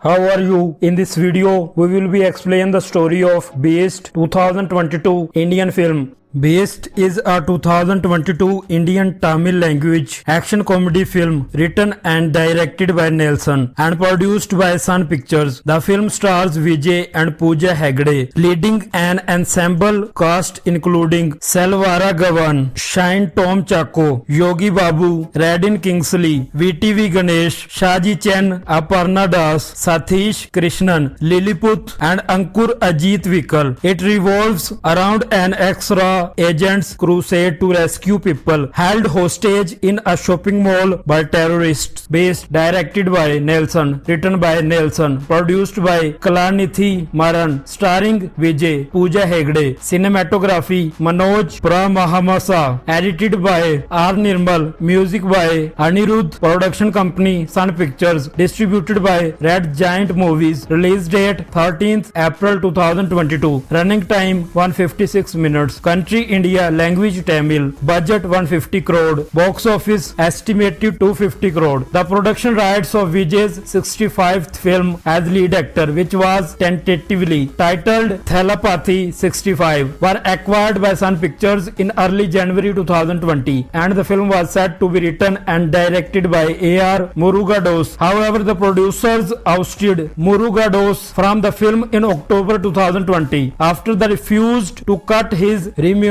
How are you? In this video, we will be explain the story of Beast 2022 Indian film. Beast is a 2022 Indian Tamil language action comedy film written and directed by Nelson and produced by Sun Pictures. The film stars Vijay and Pooja Hegde, leading an ensemble cast including Selvara Gavan, Shine Tom Chako, Yogi Babu, Radin Kingsley, VTV Ganesh, Shaji Chen, Aparna Das, Satish Krishnan, Lilliput and Ankur Ajit Vikal. It revolves around an extra agent's crusade to rescue people held hostage in a shopping mall by terrorists. Based, directed by Nelson, written by Nelson, produced by Kalanithi Maran, starring Vijay, Pooja Hegde, cinematography Manoj Pramahamasa, edited by R. Nirmal, music by Anirudh, production company Sun Pictures, distributed by Red Giant Movies, release date 13th April 2022, running time 156 minutes, country India, language Tamil, budget 150 crore, box office estimated 250 crore. The production rights of Vijay's 65th film as lead actor, which was tentatively titled Telepathy 65, were acquired by Sun Pictures in early January 2020, and the film was set to be written and directed by A.R. Murugadoss. However, the producers ousted Murugadoss from the film in October 2020 after they refused to cut his remuneration.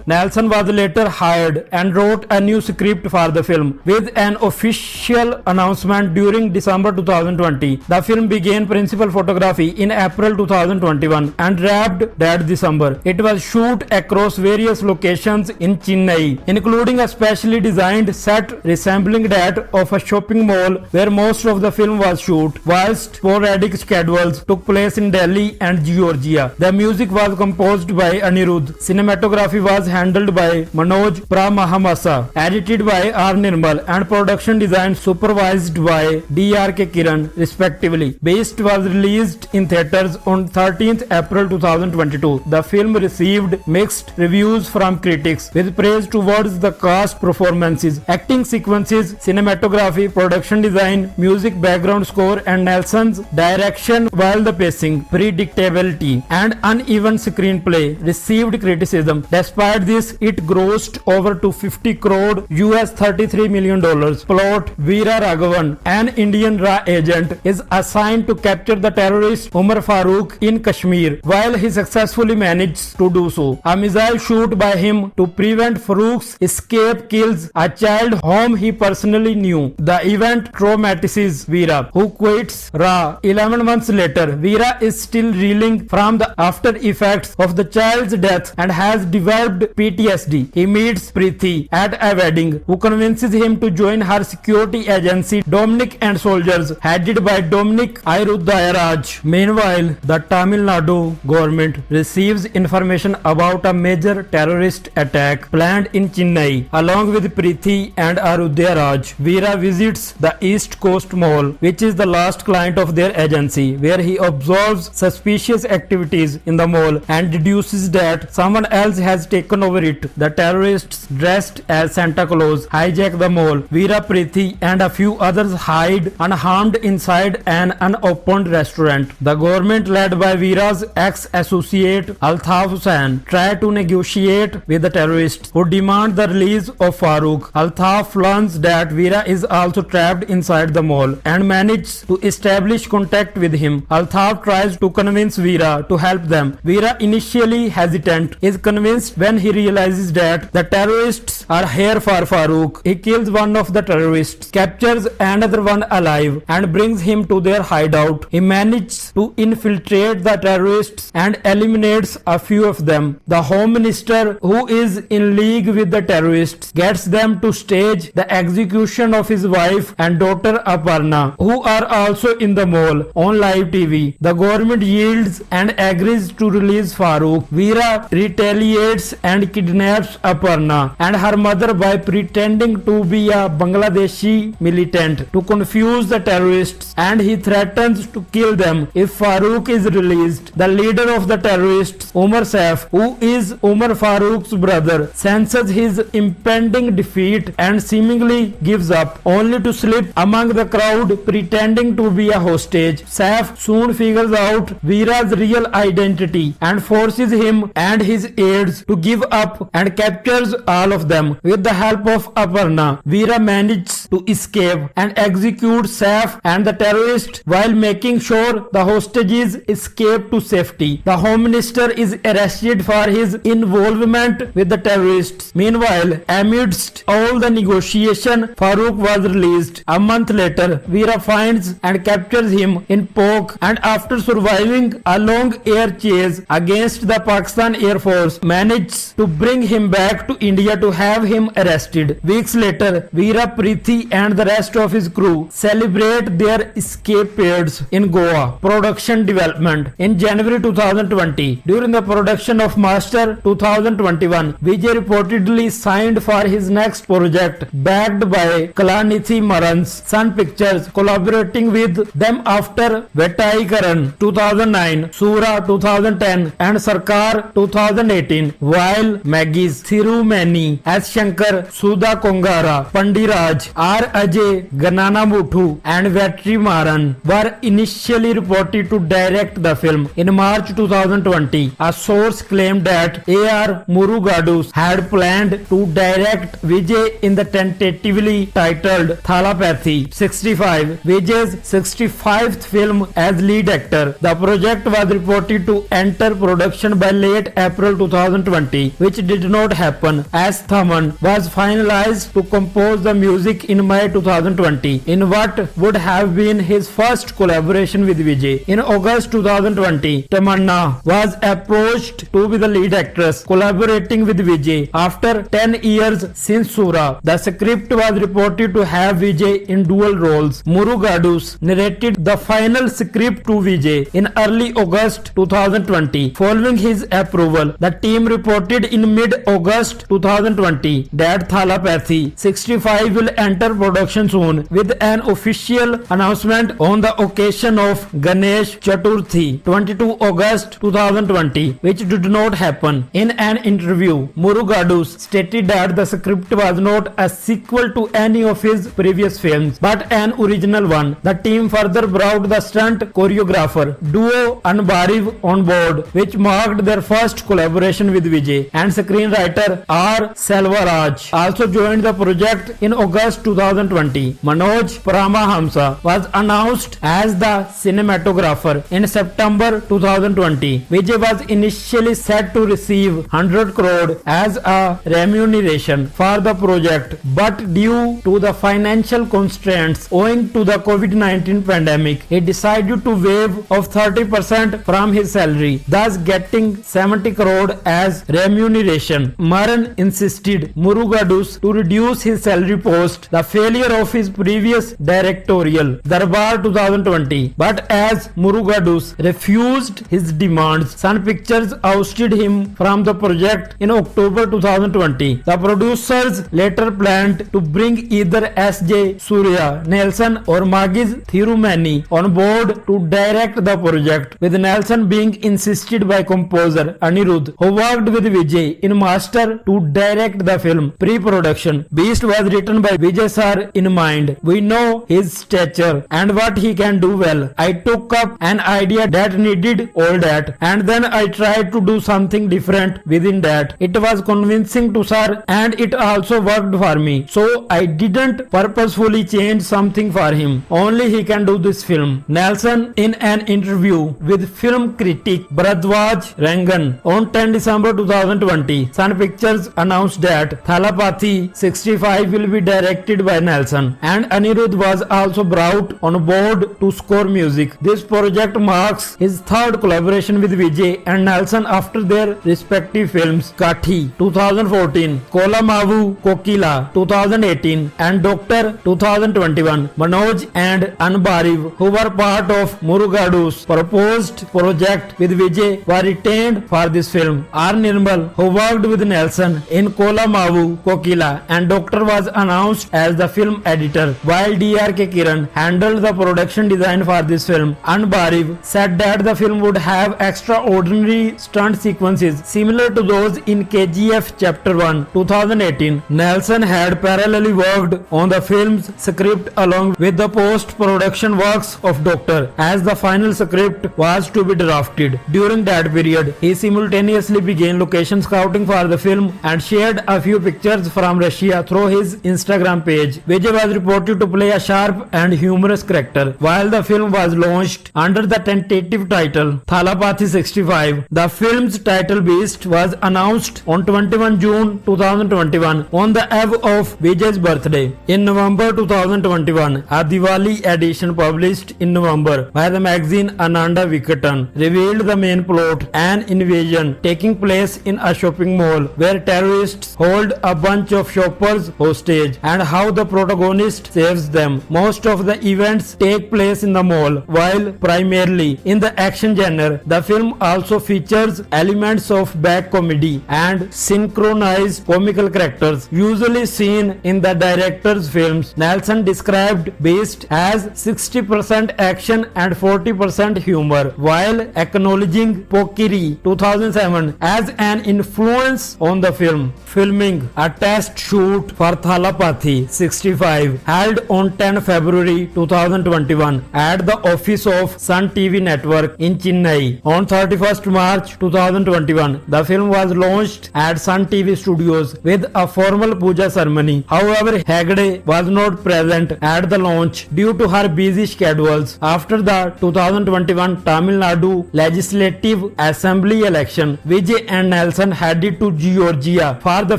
Nelson was later hired and wrote a new script for the film. With an official announcement during December 2020, the film began principal photography in April 2021 and wrapped that December. It was shot across various locations in Chennai, including a specially designed set resembling that of a shopping mall where most of the film was shot, whilst sporadic schedules took place in Delhi and Georgia. The music was composed by Anirudh. Cinematography was handled by Manoj Pramahamasa, edited by R. Nirmal, and production design supervised by D.R.K. Kiran, respectively. Beast was released in theaters on 13th April 2022. The film received mixed reviews from critics, with praise towards the cast performances, acting sequences, cinematography, production design, music, background score, and Nelson's direction, while the pacing, predictability, and uneven screenplay received criticism. Despite this, it grossed over $250 crore US $33 million. Plot: Veera Raghavan, an Indian raw agent, is assigned to capture the terrorist Umar Farooq in Kashmir. While he successfully manages to do so, a missile shot by him to prevent Farooq's escape kills a child whom he personally knew. The event traumatizes Veera, who quits Ra. 11 months later, Veera is still reeling from the after effects of the child's death and has developed PTSD. He meets Preeti at a wedding, who convinces him to join her security agency Dominic and Soldiers, headed by Dominic Ayruddayaraj. Meanwhile, the Tamil Nadu government receives information about a major terrorist attack planned in Chennai. Along with Preeti and Ayruddayaraj, Veera visits the East Coast Mall, which is the last client of their agency, where he observes suspicious activities in the mall and deduces that someone else has taken over it. The terrorists, dressed as Santa Claus, hijack the mall. Veera, Preeti, and a few others hide unharmed inside an unopened restaurant. The government, led by Veera's ex-associate Altaf Hussain, try to negotiate with the terrorists, who demand the release of Farooq. Altaf learns that Veera is also trapped inside the mall and manages to establish contact with him. Altaf tries to convince Veera to help them. Veera, initially hesitant, is convinced when he realizes that the terrorists are here for Farooq. He kills one of the terrorists, captures another one alive, and brings him to their hideout. He manages to infiltrate the terrorists and eliminates a few of them. The Home Minister, who is in league with the terrorists, gets them to stage the execution of his wife and daughter Aparna, who are also in the mall, on live TV. The government yields and agrees to release Farooq. Veera retells retaliates and kidnaps Aparna and her mother by pretending to be a Bangladeshi militant to confuse the terrorists, and he threatens to kill them if Farooq is released. The leader of the terrorists, Umar Saif, who is Umar Farooq's brother, senses his impending defeat and seemingly gives up, only to slip among the crowd pretending to be a hostage. Saif soon figures out Veera's real identity and forces him and his aides to give up and captures all of them. With the help of Aparna, Veera manages to escape and execute Saif and the terrorist while making sure the hostages escape to safety. The Home Minister is arrested for his involvement with the terrorists. Meanwhile, amidst all the negotiation, Farooq was released. A month later, Veera finds and captures him in Pok, and after surviving a long air chase against the Pakistan Air Force, manages to bring him back to India to have him arrested. Weeks later, Veera, Preeti and the rest of his crew celebrate their escapades in Goa. Production development. In January 2020, during the production of Master 2021, Vijay reportedly signed for his next project, backed by Kalanithi Maran's Sun Pictures, collaborating with them after Vetai Karan 2009, Sura 2010 and Sarkar 2018, while Maggie's Thirumani, S. Shankar, Sudha Kongara, Pandiraj, R. Ajay, Ganana Muthu and Vetri Maran were initially reported to direct the film. In March 2020, a source claimed that A.R. Murugadus had planned to direct Vijay in the tentatively titled Thalapathy 65, Vijay's 65th film as lead actor. The project was reported to enter production by late April 2020, which did not happen as Thaman was finalized to compose the music in May 2020 in what would have been his first collaboration with Vijay. In August 2020, Tamanna was approached to be the lead actress, collaborating with Vijay after 10 years since Sura. The script was reported to have Vijay in dual roles. Murugadus narrated the final script to Vijay in early August 2020. Following his approval, the team reported in mid-August 2020 that Thalapathy 65 will enter production soon, with an official announcement on the occasion of Ganesh Chaturthi 22 August 2020, which did not happen. In an interview, Murugadus stated that the script was not a sequel to any of his previous films, but an original one. The team further brought the stunt choreographer duo Anbariv on board, which marked their first collaboration with Vijay, and screenwriter R. Selvaraj also joined the project in August 2020. Manoj Paramahamsa was announced as the cinematographer in September 2020. Vijay was initially set to receive 100 crore as a remuneration for the project, but due to the financial constraints owing to the COVID-19 pandemic, he decided to waive of 30% from his salary, thus getting 70 crore as remuneration. Maran insisted Murugadus to reduce his salary post, the failure of his previous directorial Darbar 2020. But as Murugadus refused his demands, Sun Pictures ousted him from the project in October 2020. The producers later planned to bring either S.J. Surya Nelson or Magiz Thirumani on board to direct the project, with Nelson being insisted by composer Anirudh, who worked with Vijay in Master, to direct the film. Pre-production. Beast was written by Vijay sir in mind. We know his stature and what he can do well. I took up an idea that needed all that, and then I tried to do something different within that. It was convincing to sir and it also worked for me. So I didn't purposefully change something for him. Only he can do this film. Nelson, in an interview with film critic Bharadwaj Rangan on 10 December 2020, Sun Pictures announced that Thalapathy 65 will be directed directed by Nelson, and Anirudh was also brought on board to score music. This project marks his third collaboration with Vijay and Nelson after their respective films Kathi 2014, Kola Mavu Kokila 2018, and Doctor 2021. Manoj and Anbariv, who were part of Murugadu's proposed project with Vijay, were retained for this film. R. Nirmal, who worked with Nelson in Kola Mavu Kokila and Doctor, was announced as the film editor, while D.R.K. Kiran handled the production design for this film. Anbariv said that the film would have extraordinary stunt sequences similar to those in KGF Chapter 1 2018. Nelson had parallelly worked on the film's script along with the post-production works of Doctor, as the final script was to be drafted. During that period, he simultaneously began location scouting for the film and shared a few pictures from Russia through his Instagram page. Vijay was reported to play a sharp and humorous character. While the film was launched under the tentative title Thalapathy 65, the film's title Beast was announced on 21 June 2021 on the eve of Vijay's birthday. In November 2021, a Diwali edition published in November by the magazine Ananda Vikatan revealed the main plot: an invasion taking place in a shopping mall where terrorists hold a bunch of shoppers hostage and how the protagonist saves them. Most of the events take place in the mall, while primarily in the action genre. The film also features elements of back comedy and synchronized comical characters usually seen in the director's films. Nelson described Beast as 60% action and 40% humor, while acknowledging Pokiri 2007 as an influence on the film. Filming a test shoot for Thalapathy 65 held on 10 February 2021 at the office of Sun TV network in Chennai. On 31st March 2021, the film was launched at Sun TV studios with a formal puja ceremony. However, Hegde was not present at the launch due to her busy schedules. After the 2021 Tamil Nadu Legislative Assembly election, Vijay and Nelson headed to Georgia for the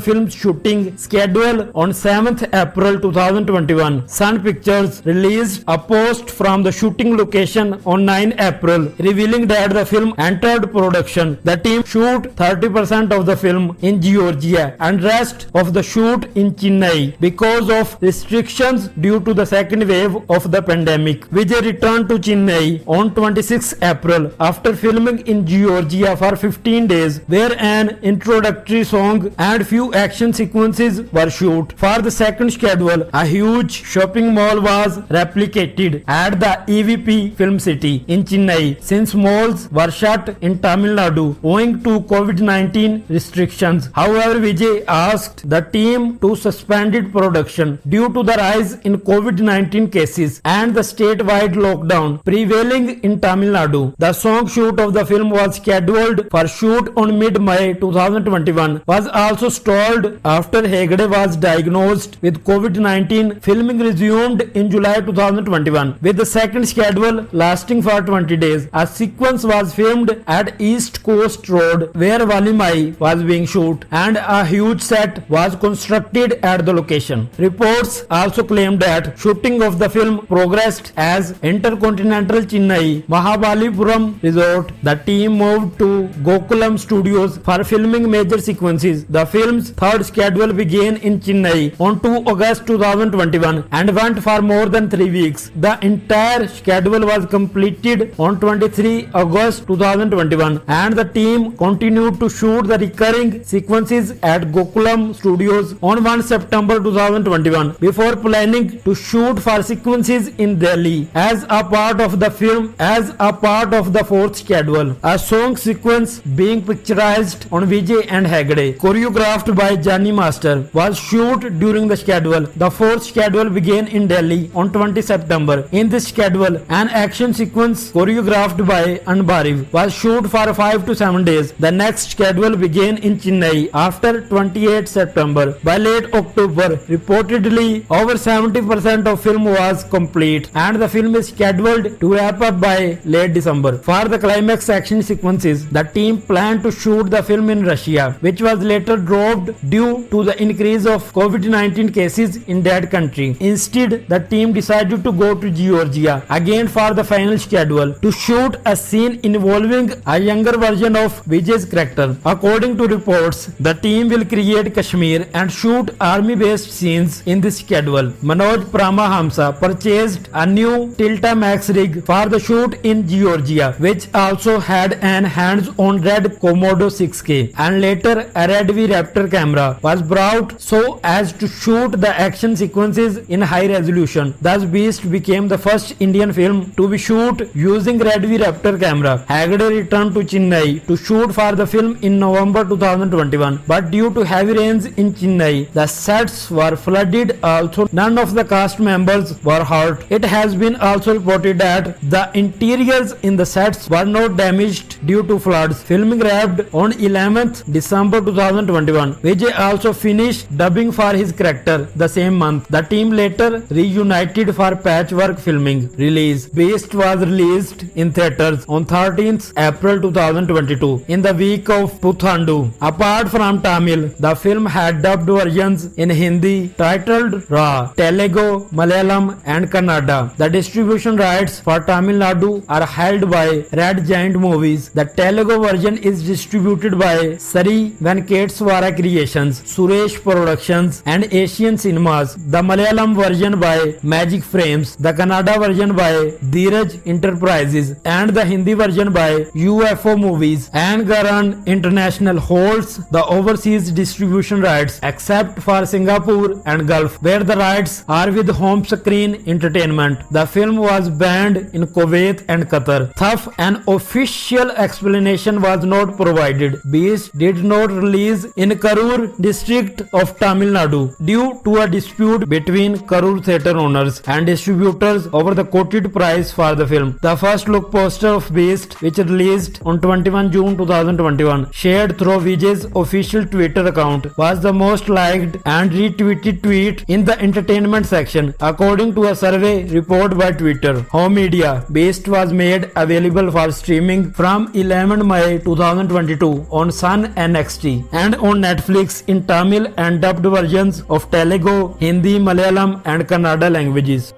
film's shooting schedule on 7th April 2021. Sun Pictures released a post from the shooting location on 9 April revealing that the film entered production. The team shoot 30% of the film in Georgia and rest of the shoot in Chennai because of restrictions due to the second wave of the pandemic. Vijay returned to Chennai on 26 April after filming in Georgia for 15 days, where an introductory song and few action sequences were shot. For the second schedule, a huge shopping mall was replicated at the EVP Film City in Chennai, since malls were shut in Tamil Nadu owing to COVID-19 restrictions. However, Vijay asked the team to suspend production due to the rise in COVID-19 cases and the statewide lockdown prevailing in Tamil Nadu. The song shoot of the film was scheduled for shoot on mid-May 2021, was also stalled after Hegde was diagnosed with COVID-19. Filming resumed in July 2021 with the second schedule lasting for 20 days. A sequence was filmed at East Coast Road where Valimai was being shot, and a huge set was constructed at the location. Reports also claimed that shooting of the film progressed as Intercontinental Chennai Mahabalipuram Resort. The team moved to Gokulam Studios for filming major sequences. The film's third schedule began in Chennai on 2 August 2021 and went for more than 3 weeks. The entire schedule was completed on 23 August 2021 and the team continued to shoot the recurring sequences at Gokulam Studios on 1 September 2021 before planning to shoot for sequences in Delhi as a part of the film as a part of the fourth schedule. A song sequence being picturized on Vijay and Hegde, choreographed by Johnny Master, was shot during the schedule. The fourth schedule began in Delhi on 20 September. In this schedule, an action sequence choreographed by Anbariv was shot for 5 to 7 days. The next schedule began in Chennai after 28 September. By late October, reportedly over 70% of film was complete and the film is scheduled to wrap up by late December. For the climax action sequences, the team planned to shoot the film in Russia, which was later dropped due to the increase of COVID-19 cases release in that country. Instead, the team decided to go to Georgia again for the final schedule to shoot a scene involving a younger version of Vijay's character. According to reports, the team will create Kashmir and shoot army-based scenes in this schedule. Manoj Paramahamsa purchased a new Tilta-Max rig for the shoot in Georgia, which also had an hands-on red Komodo 6K, and later a Red V Raptor camera was brought so as to shoot the action sequences in high resolution. Thus, Beast became the first Indian film to be shot using Red V Raptor camera. Hegde returned to Chennai to shoot for the film in November 2021, but due to heavy rains in Chennai, the sets were flooded. Also, none of the cast members were hurt. It has been also reported that the interiors in the sets were not damaged due to floods. Filming wrapped on 11th December 2021. Vijay also finished dubbing for his character the same month. The team later reunited for patchwork filming. Release: Beast was released in theaters on 13th April 2022 in the week of Puthandu. Apart from Tamil, the film had dubbed versions in Hindi titled Ra, Telugu, Malayalam and Kannada. The distribution rights for Tamil Nadu are held by Red Giant Movies. The Telugu version is distributed by Sari Venkateswara Creations, Suresh Productions and Asian Cinemas. The Malayalam version by Magic Frames, the Kannada version by Dheeraj Enterprises and the Hindi version by UFO Movies and Garan International holds the overseas distribution rights except for Singapore and Gulf, where the rights are with Home Screen Entertainment. The film was banned in Kuwait and Qatar. Thus, an official explanation was not provided. Beast did not release in Karur district of Tamil Nadu due to a dispute between Karur theatre owners and distributors over the quoted price for the film. The first look poster of Beast, which released on 21 June 2021, shared through Vijay's official Twitter account, was the most liked and retweeted tweet in the entertainment section, according to a survey report by Twitter. Home media: Beast was made available for streaming from 11 May 2022 on Sun NXT and on Netflix in Tamil and dubbed versions of Telugu, Hindi, Malayalam and Kannada languages.